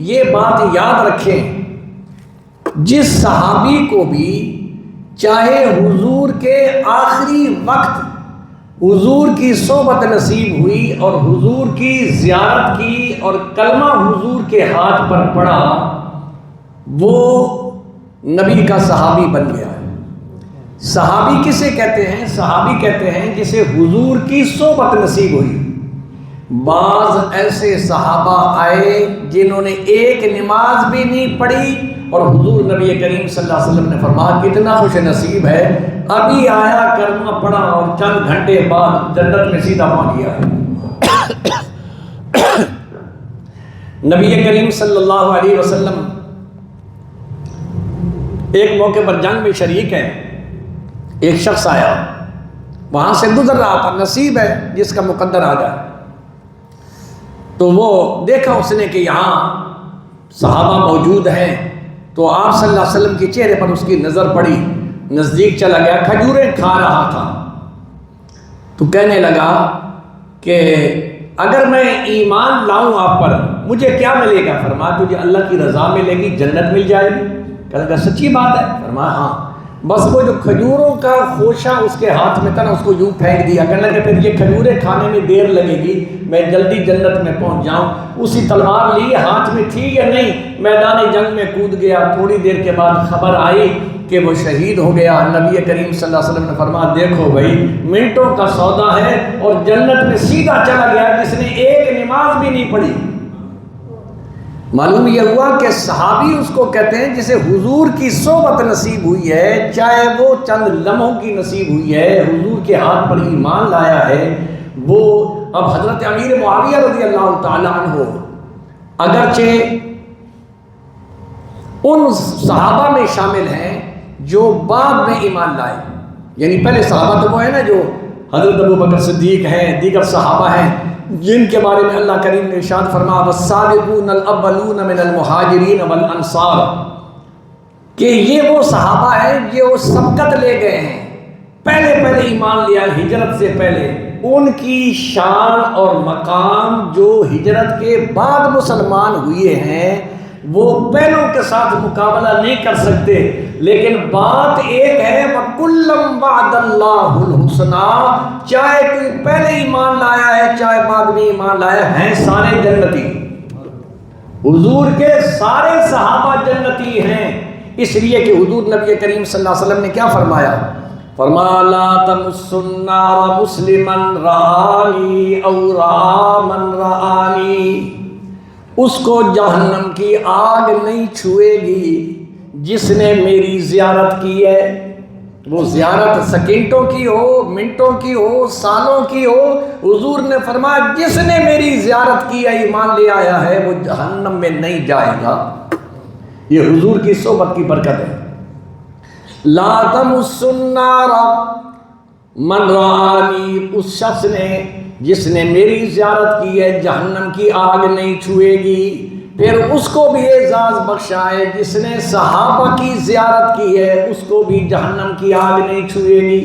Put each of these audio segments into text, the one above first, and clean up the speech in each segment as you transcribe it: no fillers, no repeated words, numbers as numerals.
یہ بات یاد رکھیں، جس صحابی کو بھی چاہے حضور کے آخری وقت حضور کی صحبت نصیب ہوئی اور حضور کی زیارت کی اور کلمہ حضور کے ہاتھ پر پڑا، وہ نبی کا صحابی بن گیا ہے۔ صحابی کسے کہتے ہیں؟ صحابی کہتے ہیں جسے حضور کی صحبت نصیب ہوئی۔ بعض ایسے صحابہ آئے جنہوں نے ایک نماز بھی نہیں پڑھی اور حضور نبی کریم صلی اللہ علیہ وسلم نے فرمایا کتنا خوش نصیب ہے، ابھی آیا کلمہ پڑھا اور چند گھنٹے بعد جنت میں سیدھا پہنچ گیا ہے۔ نبی کریم صلی اللہ علیہ وسلم ایک موقع پر جنگ میں شریک ہے، ایک شخص آیا وہاں سے گزر رہا تھا، نصیب ہے جس کا مقدر آ جائے، تو وہ دیکھا اس نے کہ یہاں صحابہ موجود ہیں، تو آپ صلی اللہ علیہ وسلم کے چہرے پر اس کی نظر پڑی، نزدیک چلا گیا، کھجوریں کھا رہا تھا، تو کہنے لگا کہ اگر میں ایمان لاؤں آپ پر مجھے کیا ملے گا؟ فرمایا تجھے اللہ کی رضا ملے گی، جنت مل جائے گی۔ کہنے لگا سچی بات ہے؟ فرمایا ہاں۔ بس وہ جو کھجوروں کا خوشہ اس کے ہاتھ میں تھا نا، اس کو یوں پھینک دیا، کہنے لگا پھر یہ کھجوریں کھانے میں دیر لگے گی، میں جلدی جنت میں پہنچ جاؤں۔ اسی تلوار لی ہاتھ میں تھی یا نہیں، میدان جنگ میں کود گیا، تھوڑی دیر کے بعد خبر آئی کہ وہ شہید ہو گیا۔ نبی کریم صلی اللہ علیہ وسلم نے فرمایا دیکھو بھائی، منٹوں کا سودا ہے اور جنت میں سیدھا چلا گیا جس نے ایک نماز بھی نہیں پڑھی۔ معلوم یہ ہوا کہ صحابی اس کو کہتے ہیں جسے حضور کی صحبت نصیب ہوئی ہے، چاہے وہ چند لمحوں کی نصیب ہوئی ہے، حضور کے ہاتھ پر ایمان لایا ہے، وہ اب حضرت امیر معاویہ رضی اللہ تعالیٰ عنہ اگرچہ ان صحابہ میں شامل ہیں جو بعد میں ایمان لائے، یعنی پہلے صحابہ تو وہ ہے نا جو حضرت ابو بکر صدیق ہیں، دیگر صحابہ ہیں جن کے بارے میں اللہ کریم نے ارشاد فرمایا والسابقون الاولون من المہاجرین والانصار، کہ یہ وہ صحابہ ہیں جو سبقت لے گئے ہیں، پہلے ایمان لیا ہجرت سے پہلے، ان کی شان اور مقام جو ہجرت کے بعد مسلمان ہوئے ہیں وہ پہلوں کے ساتھ مقابلہ نہیں کر سکتے، لیکن بات ایک ہے وَكُلًّا وَعَدَ اللَّهُ الْحُسْنَى، چاہے کوئی پہلے ایمان لایا ہے چاہے بعد میں ایمان لایا ہے، سارے جنتی۔ حضور کے سارے صحابہ جنتی ہیں، اس لیے کہ حضور نبی کریم صلی اللہ علیہ وسلم نے کیا فرمایا؟ فرمایا لا تمسوا النار مسلما رآنی او رآ من رآنی، اس کو جہنم کی آگ نہیں چھوئے گی جس نے میری زیارت کی ہے۔ وہ زیارت سیکنڈوں کی ہو، منٹوں کی ہو، سالوں کی ہو، حضور نے فرمایا جس نے میری زیارت کی ہے، ایمان لے آیا ہے، وہ جہنم میں نہیں جائے گا۔ یہ حضور کی صحبت کی برکت ہے۔ لا تمسوا النار من رآنی، اس شخص نے جس نے میری زیارت کی ہے جہنم کی آگ نہیں چھوئے گی۔ پھر اس کو بھی اعزاز بخشا ہے جس نے صحابہ کی زیارت کی ہے، اس کو بھی جہنم کی آگ نہیں چھوئے گی۔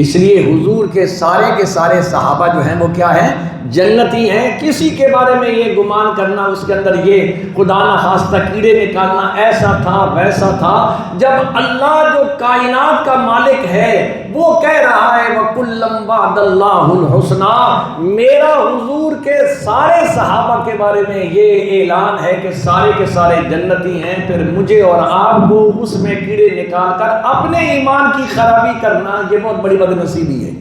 اس لیے حضور کے سارے صحابہ جو ہیں وہ کیا ہیں؟ جنتی ہیں۔ کسی کے بارے میں یہ گمان کرنا، اس کے اندر یہ خدا نہ خواستہ کیڑے نکالنا ایسا تھا ویسا تھا، جب اللہ جو کائنات کا مالک ہے وہ کہہ رہا ہے وَكُلًّا وَعَدَ اللَّهُ الْحُسْنَى، میرا حضور کے سارے صحابہ کے بارے میں یہ اعلان ہے کہ سارے کے سارے جنتی ہیں، پھر مجھے اور آپ کو اس میں کیڑے نکال کر اپنے ایمان کی خرابی کرنا یہ بہت بڑی بد نصیبی ہے۔